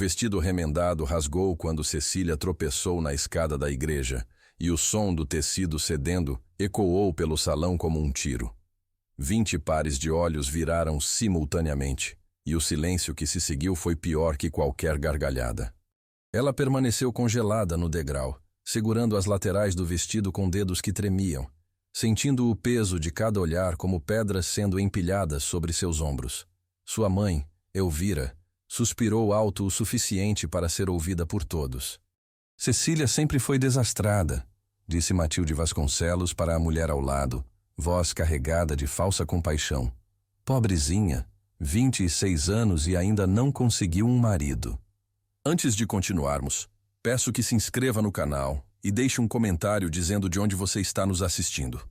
O vestido remendado rasgou quando Cecília tropeçou na escada da igreja, e o som do tecido cedendo ecoou pelo salão como um tiro. 20 pares de olhos viraram simultaneamente, e o silêncio que se seguiu foi pior que qualquer gargalhada. Ela permaneceu congelada no degrau, segurando as laterais do vestido com dedos que tremiam, sentindo o peso de cada olhar como pedras sendo empilhadas sobre seus ombros. Sua mãe, Elvira, suspirou alto o suficiente para ser ouvida por todos. Cecília sempre foi desastrada, disse Matilde Vasconcelos para a mulher ao lado, voz carregada de falsa compaixão. Pobrezinha, 26 anos e ainda não conseguiu um marido. Antes de continuarmos, peço que se inscreva no canal e deixe um comentário dizendo de onde você está nos assistindo.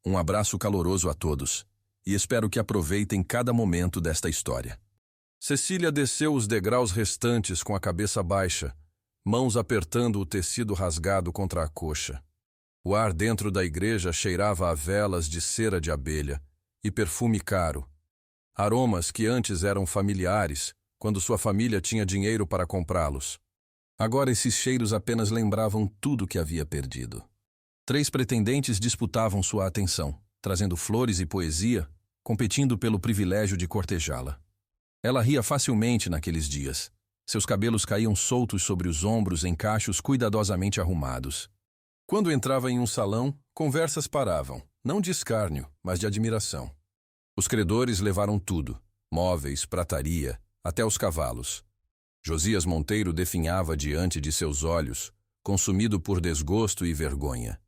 Um abraço caloroso a todos e espero que aproveitem cada momento desta história. Cecília desceu os degraus restantes com a cabeça baixa, mãos apertando o tecido rasgado contra a coxa. O ar dentro da igreja cheirava a velas de cera de abelha e perfume caro. Aromas que antes eram familiares, quando sua família tinha dinheiro para comprá-los. Agora esses cheiros apenas lembravam tudo que havia perdido. 3 pretendentes disputavam sua atenção, trazendo flores e poesia, competindo pelo privilégio de cortejá-la. Ela ria facilmente naqueles dias. Seus cabelos caíam soltos sobre os ombros em cachos cuidadosamente arrumados. Quando entrava em um salão, conversas paravam, não de escárnio, mas de admiração. Os credores levaram tudo, móveis, prataria, até os cavalos. Josias Monteiro definhava diante de seus olhos, consumido por desgosto e vergonha.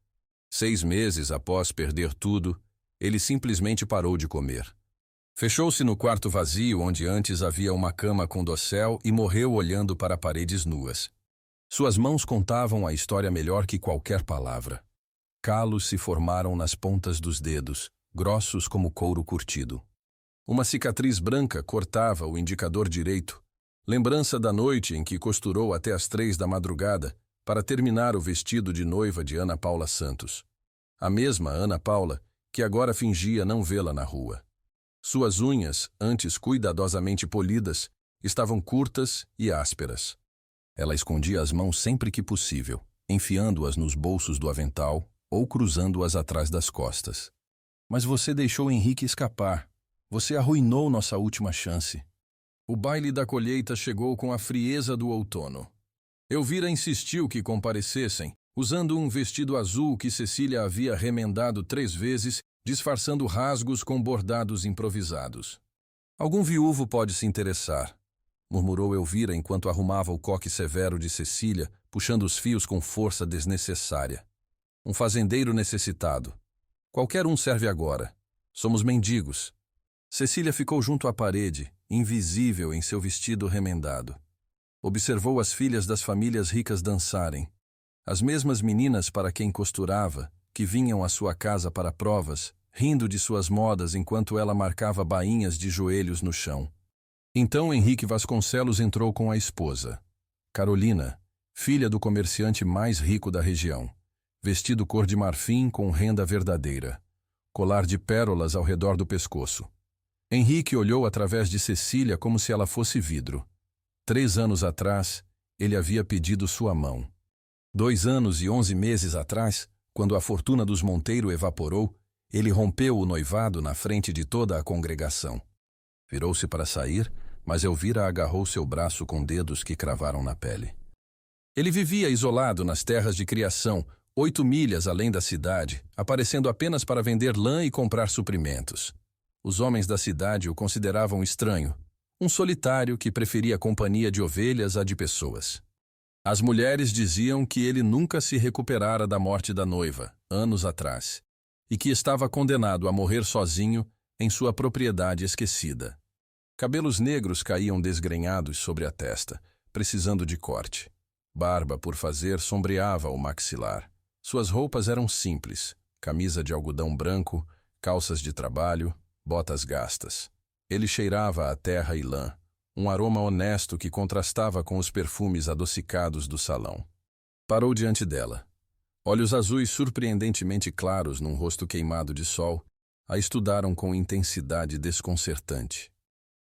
6 meses após perder tudo, ele simplesmente parou de comer. Fechou-se no quarto vazio onde antes havia uma cama com dossel e morreu olhando para paredes nuas. Suas mãos contavam a história melhor que qualquer palavra. Calos se formaram nas pontas dos dedos, grossos como couro curtido. Uma cicatriz branca cortava o indicador direito, lembrança da noite em que costurou até as 3 da madrugada para terminar o vestido de noiva de Ana Paula Santos. A mesma Ana Paula que agora fingia não vê-la na rua. Suas unhas, antes cuidadosamente polidas, estavam curtas e ásperas. Ela escondia as mãos sempre que possível, enfiando-as nos bolsos do avental ou cruzando-as atrás das costas. Mas você deixou Henrique escapar. Você arruinou nossa última chance. O baile da colheita chegou com a frieza do outono. Elvira insistiu que comparecessem, usando um vestido azul que Cecília havia remendado 3 vezes, disfarçando rasgos com bordados improvisados. Algum viúvo pode se interessar, murmurou Elvira enquanto arrumava o coque severo de Cecília, puxando os fios com força desnecessária. Um fazendeiro necessitado. Qualquer um serve agora. Somos mendigos. Cecília ficou junto à parede, invisível em seu vestido remendado. Observou as filhas das famílias ricas dançarem. As mesmas meninas para quem costurava, que vinham à sua casa para provas, rindo de suas modas enquanto ela marcava bainhas de joelhos no chão. Então Henrique Vasconcelos entrou com a esposa, Carolina, filha do comerciante mais rico da região, vestido cor de marfim com renda verdadeira, colar de pérolas ao redor do pescoço. Henrique olhou através de Cecília como se ela fosse vidro. 3 anos atrás, ele havia pedido sua mão. 2 anos e 11 meses atrás, quando a fortuna dos Monteiro evaporou, ele rompeu o noivado na frente de toda a congregação. Virou-se para sair, mas Elvira agarrou seu braço com dedos que cravaram na pele. Ele vivia isolado nas terras de criação, 8 milhas além da cidade, aparecendo apenas para vender lã e comprar suprimentos. Os homens da cidade o consideravam estranho, um solitário que preferia a companhia de ovelhas à de pessoas. As mulheres diziam que ele nunca se recuperara da morte da noiva, anos atrás, e que estava condenado a morrer sozinho em sua propriedade esquecida. Cabelos negros caíam desgrenhados sobre a testa, precisando de corte. Barba por fazer sombreava o maxilar. Suas roupas eram simples, camisa de algodão branco, calças de trabalho, botas gastas. Ele cheirava a terra e lã, um aroma honesto que contrastava com os perfumes adocicados do salão. Parou diante dela. Olhos azuis surpreendentemente claros num rosto queimado de sol, a estudaram com intensidade desconcertante.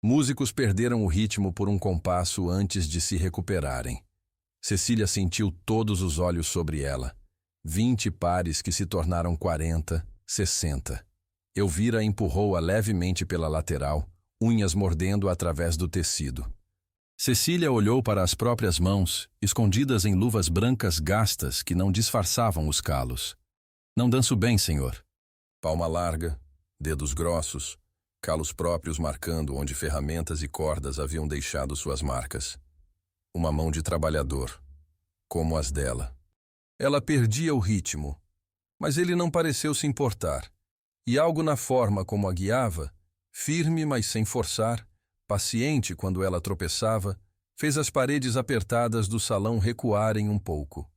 Músicos perderam o ritmo por um compasso antes de se recuperarem. Cecília sentiu todos os olhos sobre ela. 20 pares que se tornaram 40, 60. Elvira empurrou-a levemente pela lateral, unhas mordendo através do tecido. Cecília olhou para as próprias mãos, escondidas em luvas brancas gastas que não disfarçavam os calos. Não danço bem, senhor. Palma larga, dedos grossos, calos próprios marcando onde ferramentas e cordas haviam deixado suas marcas. Uma mão de trabalhador, como as dela. Ela perdia o ritmo, mas ele não pareceu se importar, e algo na forma como a guiava, firme mas sem forçar, paciente quando ela tropeçava, fez as paredes apertadas do salão recuarem um pouco.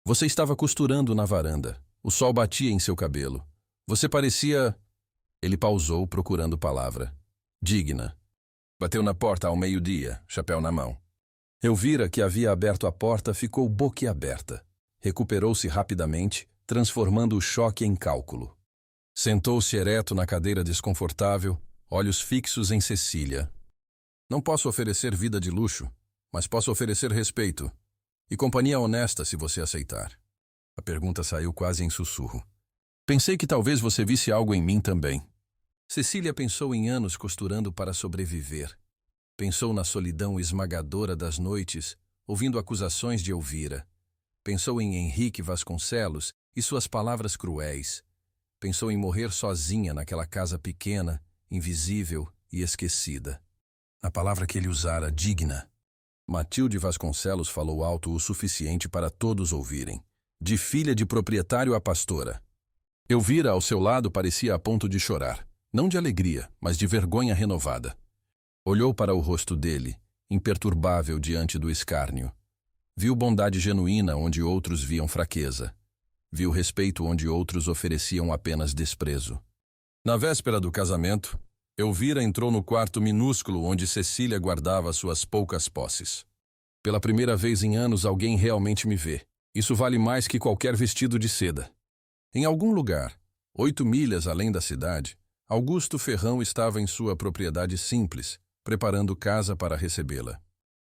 Você estava costurando na varanda. O sol batia em seu cabelo. Você parecia... Ele pausou, procurando palavra. Digna. Bateu na porta ao meio-dia, chapéu na mão. Elvira, que havia aberto a porta, ficou boquiaberta. Recuperou-se rapidamente, transformando o choque em cálculo. Sentou-se ereto na cadeira desconfortável, olhos fixos em Cecília. Não posso oferecer vida de luxo, mas posso oferecer respeito. E companhia honesta, se você aceitar. A pergunta saiu quase em sussurro. Pensei que talvez você visse algo em mim também. Cecília pensou em anos costurando para sobreviver. Pensou na solidão esmagadora das noites, ouvindo acusações de Elvira. Pensou em Henrique Vasconcelos e suas palavras cruéis. Pensou em morrer sozinha naquela casa pequena, invisível e esquecida. A palavra que ele usara, digna. Matilde Vasconcelos falou alto o suficiente para todos ouvirem. De filha de proprietário a pastora. Elvira, ao seu lado, parecia a ponto de chorar. Não de alegria, mas de vergonha renovada. Olhou para o rosto dele, imperturbável diante do escárnio. Viu bondade genuína onde outros viam fraqueza. Viu respeito onde outros ofereciam apenas desprezo. Na véspera do casamento, Elvira entrou no quarto minúsculo onde Cecília guardava suas poucas posses. Pela primeira vez em anos alguém realmente me vê. Isso vale mais que qualquer vestido de seda. Em algum lugar, 8 milhas além da cidade, Augusto Ferrão estava em sua propriedade simples, preparando casa para recebê-la.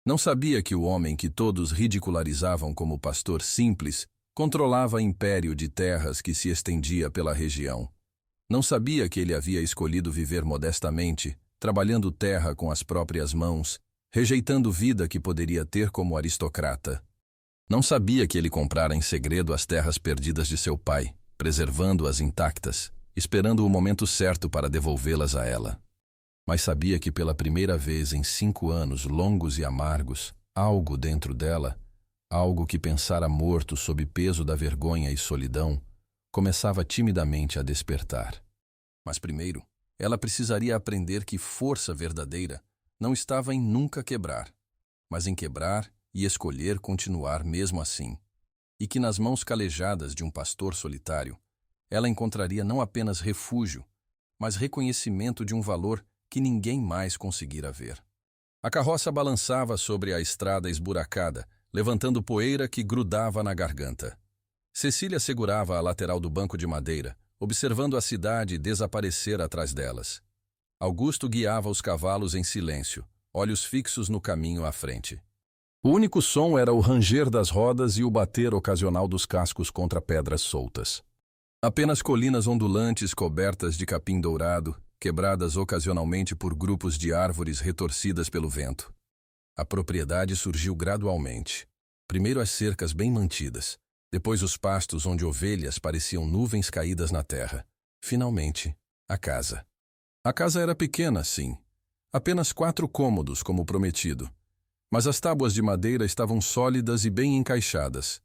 Não sabia que o homem que todos ridicularizavam como pastor simples controlava império de terras que se estendia pela região. Não sabia que ele havia escolhido viver modestamente, trabalhando terra com as próprias mãos, rejeitando vida que poderia ter como aristocrata. Não sabia que ele comprara em segredo as terras perdidas de seu pai, preservando-as intactas, esperando o momento certo para devolvê-las a ela. Mas sabia que pela primeira vez em 5 anos longos e amargos, algo dentro dela, algo que pensara morto sob peso da vergonha e solidão, começava timidamente a despertar. Mas primeiro, ela precisaria aprender que força verdadeira não estava em nunca quebrar, mas em quebrar e escolher continuar mesmo assim. E que nas mãos calejadas de um pastor solitário, ela encontraria não apenas refúgio, mas reconhecimento de um valor que ninguém mais conseguira ver. A carroça balançava sobre a estrada esburacada, levantando poeira que grudava na garganta. Cecília segurava a lateral do banco de madeira, observando a cidade desaparecer atrás delas. Augusto guiava os cavalos em silêncio, olhos fixos no caminho à frente. O único som era o ranger das rodas e o bater ocasional dos cascos contra pedras soltas. Apenas colinas ondulantes cobertas de capim dourado, quebradas ocasionalmente por grupos de árvores retorcidas pelo vento. A propriedade surgiu gradualmente. Primeiro as cercas bem mantidas, depois os pastos onde ovelhas pareciam nuvens caídas na terra. Finalmente, a casa. A casa era pequena, sim. Apenas 4 cômodos, como prometido. Mas as tábuas de madeira estavam sólidas e bem encaixadas.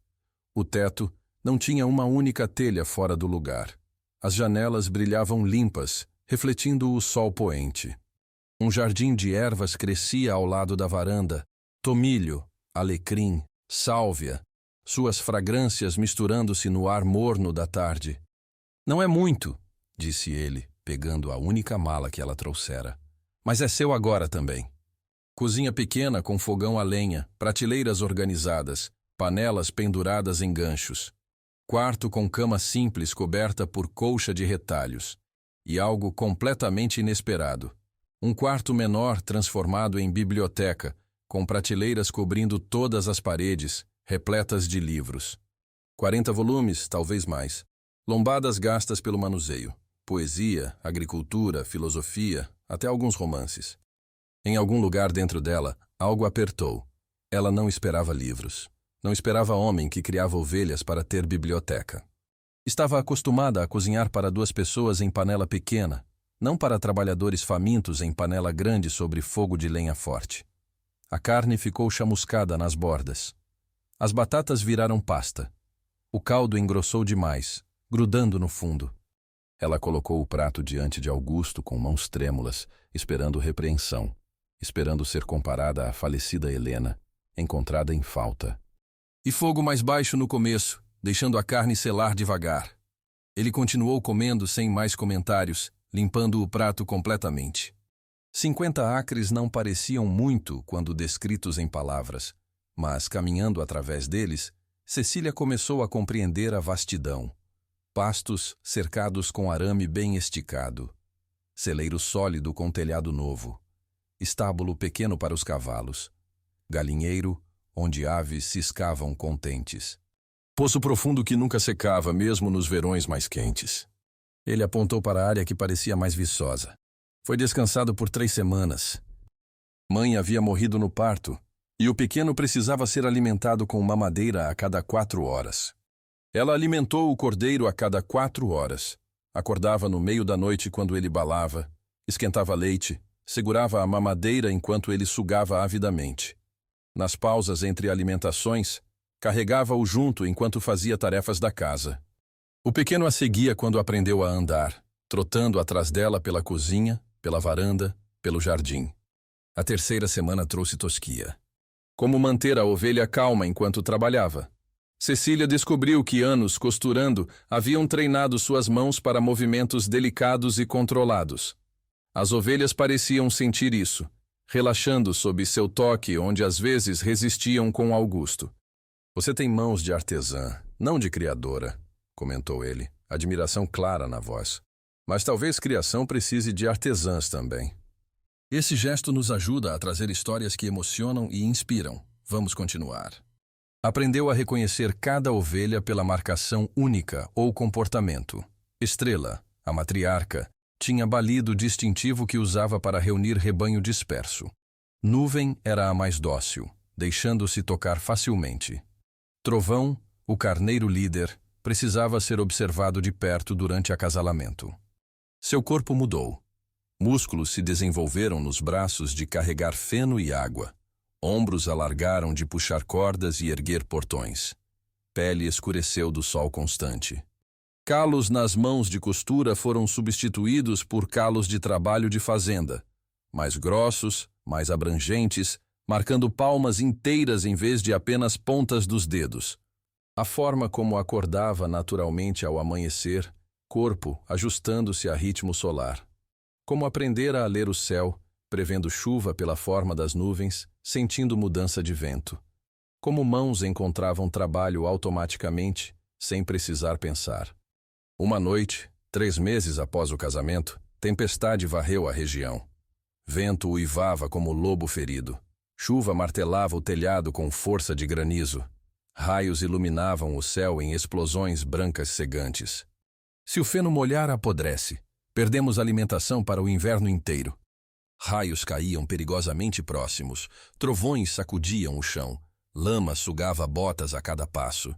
O teto não tinha uma única telha fora do lugar. As janelas brilhavam limpas, refletindo o sol poente. Um jardim de ervas crescia ao lado da varanda, tomilho, alecrim, sálvia, suas fragrâncias misturando-se no ar morno da tarde. Não é muito, disse ele, pegando a única mala que ela trouxera. Mas é seu agora também. Cozinha pequena com fogão a lenha, prateleiras organizadas, panelas penduradas em ganchos. Quarto com cama simples coberta por colcha de retalhos. E algo completamente inesperado. Um quarto menor transformado em biblioteca, com prateleiras cobrindo todas as paredes, repletas de livros. 40 volumes, talvez mais. Lombadas gastas pelo manuseio. Poesia, agricultura, filosofia, até alguns romances. Em algum lugar dentro dela, algo apertou. Ela não esperava livros. Não esperava homem que criava ovelhas para ter biblioteca. Estava acostumada a cozinhar para 2 pessoas em panela pequena, não para trabalhadores famintos em panela grande sobre fogo de lenha forte. A carne ficou chamuscada nas bordas. As batatas viraram pasta. O caldo engrossou demais, grudando no fundo. Ela colocou o prato diante de Augusto com mãos trêmulas, esperando repreensão, esperando ser comparada à falecida Helena, encontrada em falta. E fogo mais baixo no começo, deixando a carne selar devagar. Ele continuou comendo sem mais comentários, limpando o prato completamente. 50 acres não pareciam muito quando descritos em palavras, mas, caminhando através deles, Cecília começou a compreender a vastidão. Pastos cercados com arame bem esticado. Celeiro sólido com telhado novo. Estábulo pequeno para os cavalos. Galinheiro, onde aves ciscavam contentes. Poço profundo que nunca secava, mesmo nos verões mais quentes. Ele apontou para a área que parecia mais viçosa. Foi descansado por 3 semanas. Mãe havia morrido no parto, e o pequeno precisava ser alimentado com mamadeira a cada 4 horas. Ela alimentou o cordeiro a cada 4 horas. Acordava no meio da noite quando ele balava, esquentava leite, segurava a mamadeira enquanto ele sugava avidamente. Nas pausas entre alimentações, carregava-o junto enquanto fazia tarefas da casa. O pequeno a seguia quando aprendeu a andar, trotando atrás dela pela cozinha, pela varanda, pelo jardim. A 3ª semana trouxe tosquia. Como manter a ovelha calma enquanto trabalhava? Cecília descobriu que anos costurando haviam treinado suas mãos para movimentos delicados e controlados. As ovelhas pareciam sentir isso, relaxando sob seu toque onde às vezes resistiam com Augusto. Você tem mãos de artesã, não de criadora, comentou ele, admiração clara na voz. Mas talvez criação precise de artesãs também. Esse gesto nos ajuda a trazer histórias que emocionam e inspiram. Vamos continuar. Aprendeu a reconhecer cada ovelha pela marcação única ou comportamento. Estrela, a matriarca, tinha balido distintivo que usava para reunir rebanho disperso. Nuvem era a mais dócil, deixando-se tocar facilmente. Trovão, o carneiro líder, precisava ser observado de perto durante acasalamento. Seu corpo mudou. Músculos se desenvolveram nos braços de carregar feno e água. Ombros alargaram de puxar cordas e erguer portões. Pele escureceu do sol constante. Calos nas mãos de costura foram substituídos por calos de trabalho de fazenda, mais grossos, mais abrangentes, marcando palmas inteiras em vez de apenas pontas dos dedos. A forma como acordava naturalmente ao amanhecer, corpo ajustando-se a ritmo solar. Como aprendera a ler o céu, prevendo chuva pela forma das nuvens, sentindo mudança de vento. Como mãos encontravam trabalho automaticamente, sem precisar pensar. Uma noite, 3 meses após o casamento, tempestade varreu a região. Vento uivava como lobo ferido. Chuva martelava o telhado com força de granizo. Raios iluminavam o céu em explosões brancas cegantes. Se o feno molhar, apodrece. Perdemos alimentação para o inverno inteiro. Raios caíam perigosamente próximos, trovões sacudiam o chão, lama sugava botas a cada passo.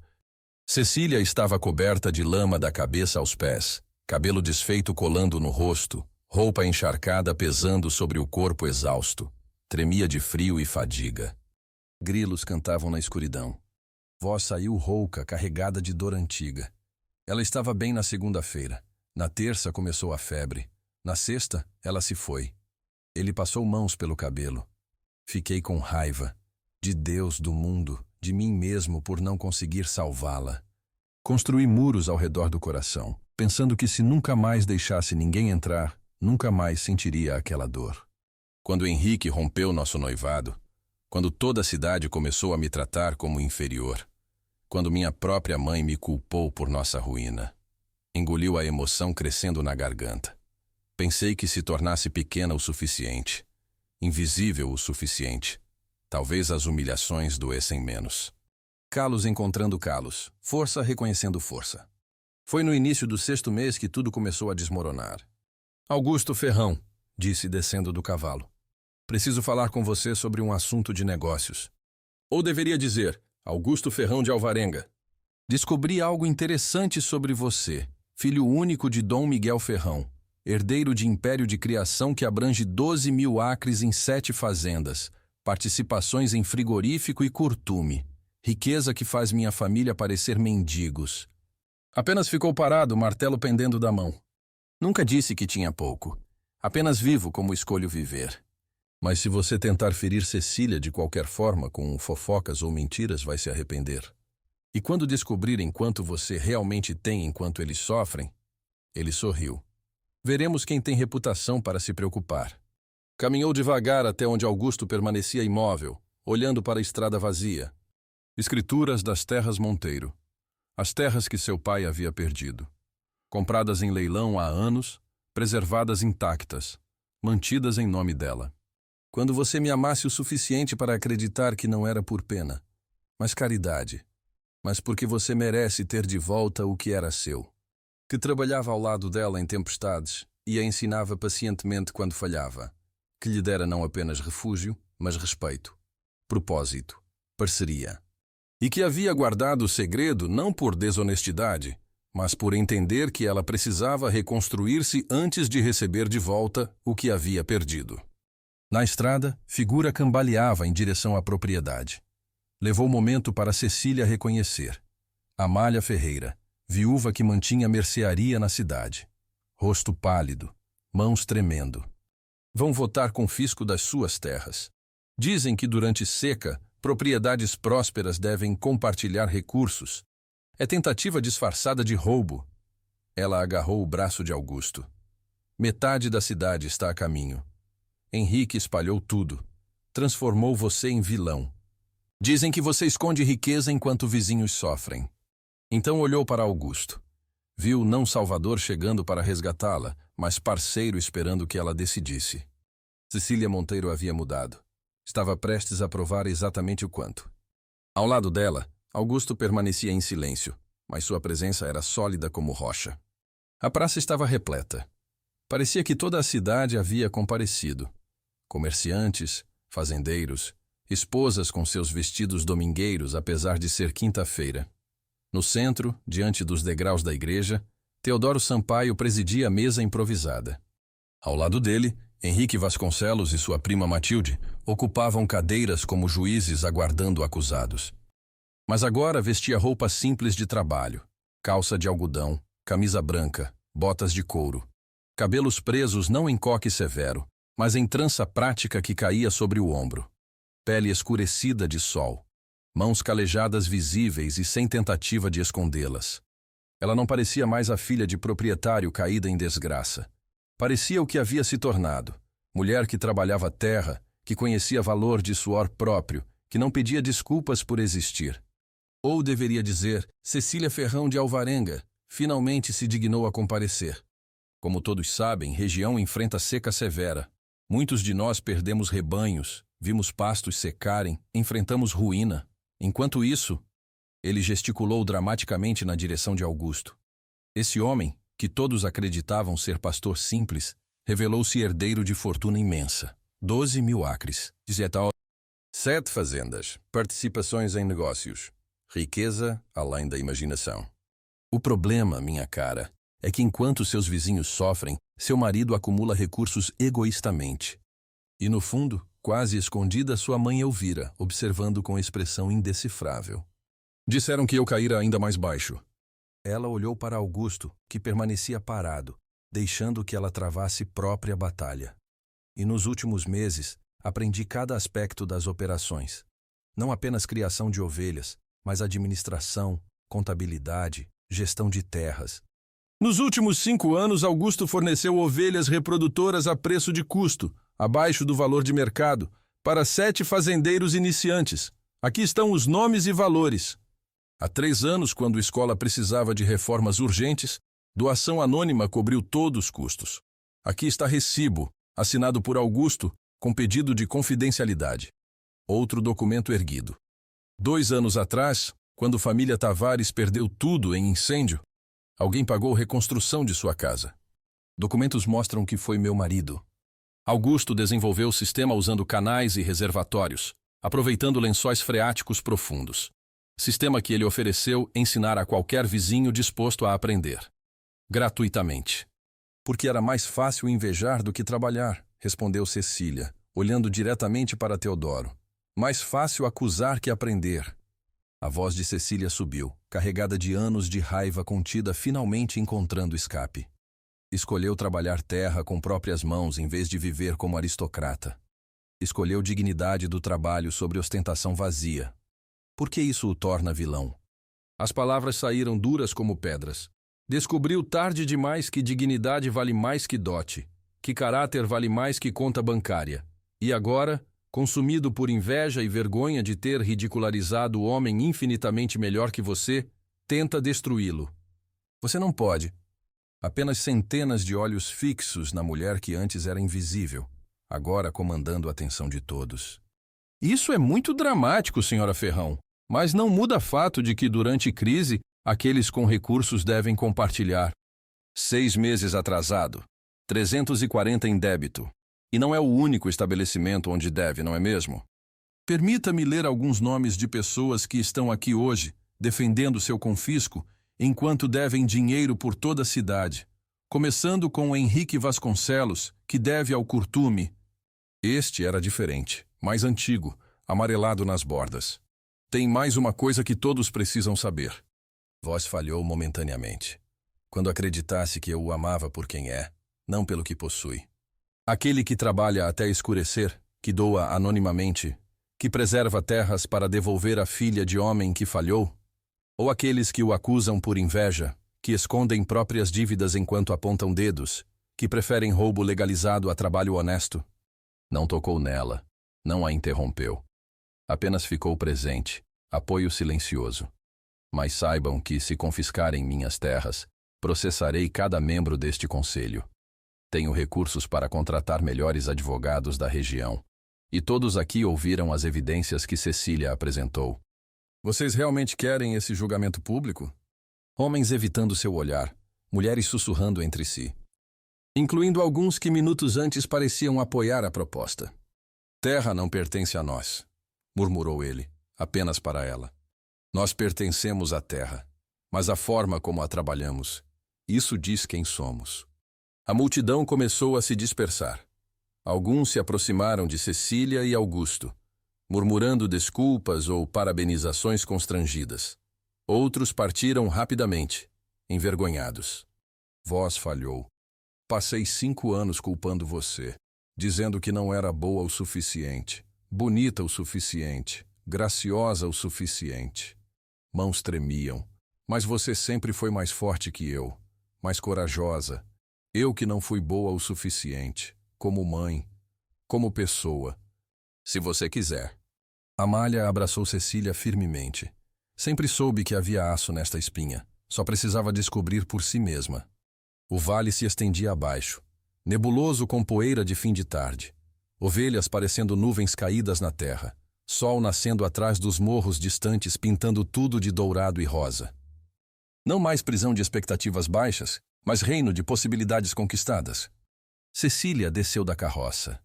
Cecília estava coberta de lama da cabeça aos pés, cabelo desfeito colando no rosto, roupa encharcada pesando sobre o corpo exausto. Tremia de frio e fadiga. Grilos cantavam na escuridão. Voz saiu rouca, carregada de dor antiga. Ela estava bem na segunda-feira. Na terça começou a febre. Na sexta, ela se foi. Ele passou mãos pelo cabelo. Fiquei com raiva. De Deus, do mundo, de mim mesmo por não conseguir salvá-la. Construí muros ao redor do coração, pensando que se nunca mais deixasse ninguém entrar, nunca mais sentiria aquela dor. Quando Henrique rompeu nosso noivado, quando toda a cidade começou a me tratar como inferior, quando minha própria mãe me culpou por nossa ruína, engoliu a emoção crescendo na garganta. Pensei que se tornasse pequena o suficiente, invisível o suficiente. Talvez as humilhações doessem menos. Calos encontrando calos, força reconhecendo força. Foi no início do 6º mês que tudo começou a desmoronar. Augusto Ferrão, disse descendo do cavalo. Preciso falar com você sobre um assunto de negócios. Ou deveria dizer, Augusto Ferrão de Alvarenga. Descobri algo interessante sobre você, filho único de Dom Miguel Ferrão, herdeiro de império de criação que abrange 12.000 acres em 7 fazendas, participações em frigorífico e curtume, riqueza que faz minha família parecer mendigos. Apenas ficou parado, martelo pendendo da mão. Nunca disse que tinha pouco. Apenas vivo como escolho viver. Mas se você tentar ferir Cecília de qualquer forma, com fofocas ou mentiras, vai se arrepender. E quando descobrirem quanto você realmente tem enquanto eles sofrem, ele sorriu. Veremos quem tem reputação para se preocupar. Caminhou devagar até onde Augusto permanecia imóvel, olhando para a estrada vazia. Escrituras das terras Monteiro. As terras que seu pai havia perdido. Compradas em leilão há anos, preservadas intactas, mantidas em nome dela. Quando você me amasse o suficiente para acreditar que não era por pena, mas caridade, mas porque você merece ter de volta o que era seu. Que trabalhava ao lado dela em tempestades e a ensinava pacientemente quando falhava. Que lhe dera não apenas refúgio, mas respeito, propósito, parceria. E que havia guardado o segredo não por desonestidade, mas por entender que ela precisava reconstruir-se antes de receber de volta o que havia perdido. Na estrada, figura cambaleava em direção à propriedade. Levou momento para Cecília reconhecer. Amália Ferreira, viúva que mantinha mercearia na cidade. Rosto pálido, mãos tremendo. Vão votar confisco das suas terras. Dizem que durante seca, propriedades prósperas devem compartilhar recursos. É tentativa disfarçada de roubo. Ela agarrou o braço de Augusto. Metade da cidade está a caminho. Henrique espalhou tudo. Transformou você em vilão. Dizem que você esconde riqueza enquanto vizinhos sofrem. Então olhou para Augusto. Viu não Salvador chegando para resgatá-la, mas parceiro esperando que ela decidisse. Cecília Monteiro havia mudado. Estava prestes a provar exatamente o quanto. Ao lado dela, Augusto permanecia em silêncio, mas sua presença era sólida como rocha. A praça estava repleta. Parecia que toda a cidade havia comparecido. Comerciantes, fazendeiros, esposas com seus vestidos domingueiros apesar de ser quinta-feira. No centro, diante dos degraus da igreja, Teodoro Sampaio presidia a mesa improvisada. Ao lado dele, Henrique Vasconcelos e sua prima Matilde ocupavam cadeiras como juízes aguardando acusados. Mas agora vestia roupa simples de trabalho, calça de algodão, camisa branca, botas de couro. Cabelos presos não em coque severo, mas em trança prática que caía sobre o ombro. Pele escurecida de sol. Mãos calejadas visíveis e sem tentativa de escondê-las. Ela não parecia mais a filha de proprietário caída em desgraça. Parecia o que havia se tornado. Mulher que trabalhava a terra, que conhecia valor de suor próprio, que não pedia desculpas por existir. Ou deveria dizer, Cecília Ferrão de Alvarenga, finalmente se dignou a comparecer. Como todos sabem, região enfrenta seca severa. Muitos de nós perdemos rebanhos, vimos pastos secarem, enfrentamos ruína. Enquanto isso, ele gesticulou dramaticamente na direção de Augusto. Esse homem, que todos acreditavam ser pastor simples, revelou-se herdeiro de fortuna imensa. 12.000 acres, dizia tal. 7 fazendas, participações em negócios. Riqueza além da imaginação. O problema, minha cara, é que enquanto seus vizinhos sofrem, seu marido acumula recursos egoístamente. E no fundo, quase escondida, sua mãe Elvira, observando com expressão indecifrável. Disseram que eu caíra ainda mais baixo. Ela olhou para Augusto, que permanecia parado, deixando que ela travasse própria batalha. E nos últimos meses, aprendi cada aspecto das operações. Não apenas criação de ovelhas, mas administração, contabilidade, gestão de terras. Nos últimos 5 anos, Augusto forneceu ovelhas reprodutoras a preço de custo, abaixo do valor de mercado, para 7 fazendeiros iniciantes. Aqui estão os nomes e valores. Há 3 anos, quando a escola precisava de reformas urgentes, doação anônima cobriu todos os custos. Aqui está recibo, assinado por Augusto, com pedido de confidencialidade. Outro documento erguido. 2 anos atrás, quando família Tavares perdeu tudo em incêndio, alguém pagou reconstrução de sua casa. Documentos mostram que foi meu marido. Augusto desenvolveu o sistema usando canais e reservatórios, aproveitando lençóis freáticos profundos. Sistema que ele ofereceu ensinar a qualquer vizinho disposto a aprender. Gratuitamente. Porque era mais fácil invejar do que trabalhar, respondeu Cecília, olhando diretamente para Teodoro. Mais fácil acusar que aprender. A voz de Cecília subiu, carregada de anos de raiva contida, finalmente encontrando escape. Escolheu trabalhar terra com próprias mãos em vez de viver como aristocrata. Escolheu dignidade do trabalho sobre ostentação vazia. Por que isso o torna vilão? As palavras saíram duras como pedras. Descobriu tarde demais que dignidade vale mais que dote, que caráter vale mais que conta bancária. E agora, consumido por inveja e vergonha de ter ridicularizado o homem infinitamente melhor que você, tenta destruí-lo. Você não pode. Apenas centenas de olhos fixos na mulher que antes era invisível, agora comandando a atenção de todos. Isso é muito dramático, senhora Ferrão, mas não muda fato de que durante crise, aqueles com recursos devem compartilhar. 6 meses atrasado, 340 em débito. E não é o único estabelecimento onde deve, não é mesmo? Permita-me ler alguns nomes de pessoas que estão aqui hoje, defendendo seu confisco, enquanto devem dinheiro por toda a cidade. Começando com Henrique Vasconcelos, que deve ao Curtume. Este era diferente, mais antigo, amarelado nas bordas. Tem mais uma coisa que todos precisam saber. Voz falhou momentaneamente. Quando acreditasse que eu o amava por quem é, não pelo que possui. Aquele que trabalha até escurecer, que doa anonimamente, que preserva terras para devolver a filha de homem que falhou? Ou aqueles que o acusam por inveja, que escondem próprias dívidas enquanto apontam dedos, que preferem roubo legalizado a trabalho honesto? Não tocou nela, não a interrompeu. Apenas ficou presente, apoio silencioso. Mas saibam que, se confiscarem minhas terras, processarei cada membro deste conselho. Tenho recursos para contratar melhores advogados da região. E todos aqui ouviram as evidências que Cecília apresentou. Vocês realmente querem esse julgamento público? Homens evitando seu olhar, mulheres sussurrando entre si. Incluindo alguns que minutos antes pareciam apoiar a proposta. Terra não pertence a nós, murmurou ele, apenas para ela. Nós pertencemos à terra, mas a forma como a trabalhamos, isso diz quem somos. A multidão começou a se dispersar. Alguns se aproximaram de Cecília e Augusto, murmurando desculpas ou parabenizações constrangidas. Outros partiram rapidamente, envergonhados. Voz falhou. Passei 5 anos culpando você, dizendo que não era boa o suficiente, bonita o suficiente, graciosa o suficiente. Mãos tremiam, mas você sempre foi mais forte que eu, mais corajosa. Eu que não fui boa o suficiente, como mãe, como pessoa. Se você quiser. Amália abraçou Cecília firmemente. Sempre soube que havia aço nesta espinha, só precisava descobrir por si mesma. O vale se estendia abaixo, nebuloso com poeira de fim de tarde. Ovelhas parecendo nuvens caídas na terra, sol nascendo atrás dos morros distantes pintando tudo de dourado e rosa. Não mais prisão de expectativas baixas, mas reino de possibilidades conquistadas. Cecília desceu da carroça.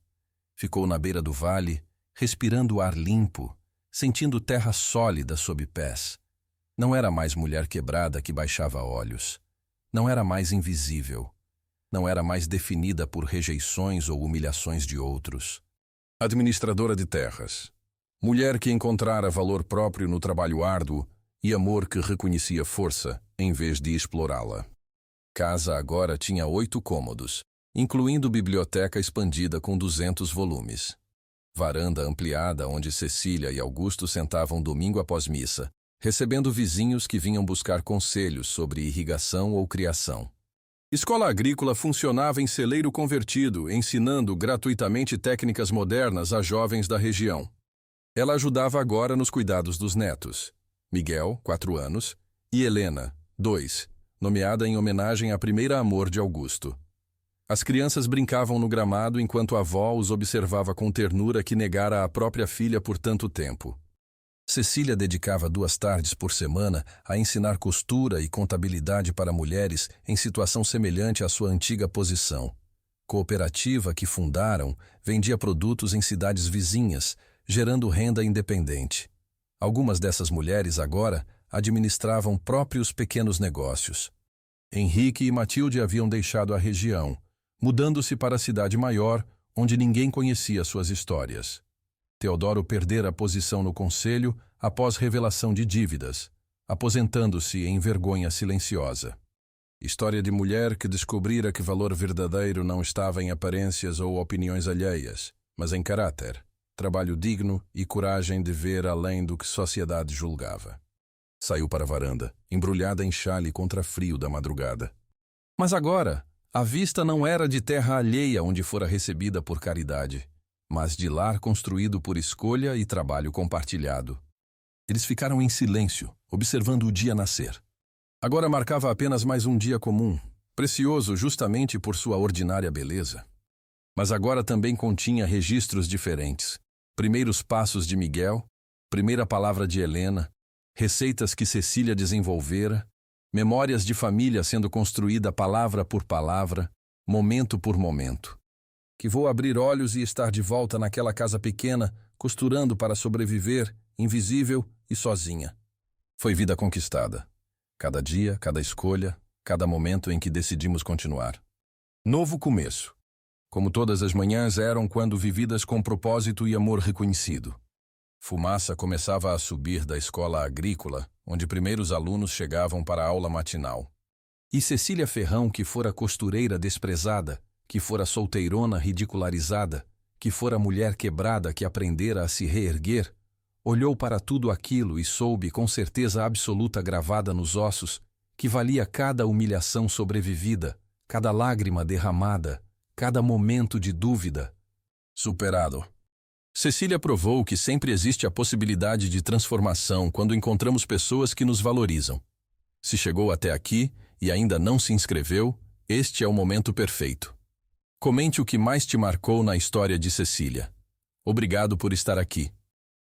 Ficou na beira do vale, respirando o ar limpo, sentindo terra sólida sob pés. Não era mais mulher quebrada que baixava olhos. Não era mais invisível. Não era mais definida por rejeições ou humilhações de outros. Administradora de terras. Mulher que encontrara valor próprio no trabalho árduo e amor que reconhecia força em vez de explorá-la. Casa agora tinha 8 cômodos, incluindo biblioteca expandida com 200 volumes. Varanda ampliada onde Cecília e Augusto sentavam domingo após missa, recebendo vizinhos que vinham buscar conselhos sobre irrigação ou criação. Escola agrícola funcionava em celeiro convertido, ensinando gratuitamente técnicas modernas a jovens da região. Ela ajudava agora nos cuidados dos netos. Miguel, 4 anos, e Helena, 2, nomeada em homenagem à primeira amor de Augusto. As crianças brincavam no gramado enquanto a avó os observava com ternura que negara à própria filha por tanto tempo. Cecília dedicava 2 tardes por semana a ensinar costura e contabilidade para mulheres em situação semelhante à sua antiga posição. Cooperativa que fundaram, vendia produtos em cidades vizinhas, gerando renda independente. Algumas dessas mulheres agora administravam próprios pequenos negócios. Henrique e Matilde haviam deixado a região, mudando-se para a cidade maior, onde ninguém conhecia suas histórias. Teodoro perdera a posição no conselho após revelação de dívidas, aposentando-se em vergonha silenciosa. História de mulher que descobrira que valor verdadeiro não estava em aparências ou opiniões alheias, mas em caráter, trabalho digno e coragem de ver além do que sociedade julgava. Saiu para a varanda, embrulhada em chale contra frio da madrugada. Mas agora, a vista não era de terra alheia onde fora recebida por caridade, mas de lar construído por escolha e trabalho compartilhado. Eles ficaram em silêncio, observando o dia nascer. Agora marcava apenas mais um dia comum, precioso justamente por sua ordinária beleza. Mas agora também continha registros diferentes. Primeiros passos de Miguel, primeira palavra de Helena, receitas que Cecília desenvolvera, memórias de família sendo construída palavra por palavra, momento por momento. Que vou abrir olhos e estar de volta naquela casa pequena, costurando para sobreviver, invisível e sozinha. Foi vida conquistada. Cada dia, cada escolha, cada momento em que decidimos continuar. Novo começo. Como todas as manhãs eram quando vividas com propósito e amor reconhecido. Fumaça começava a subir da escola agrícola, onde primeiros alunos chegavam para a aula matinal. E Cecília Ferrão, que fora costureira desprezada, que fora solteirona ridicularizada, que fora mulher quebrada que aprendera a se reerguer, olhou para tudo aquilo e soube com certeza absoluta gravada nos ossos que valia cada humilhação sobrevivida, cada lágrima derramada, cada momento de dúvida. Superado. Cecília provou que sempre existe a possibilidade de transformação quando encontramos pessoas que nos valorizam. Se chegou até aqui e ainda não se inscreveu, este é o momento perfeito. Comente o que mais te marcou na história de Cecília. Obrigado por estar aqui.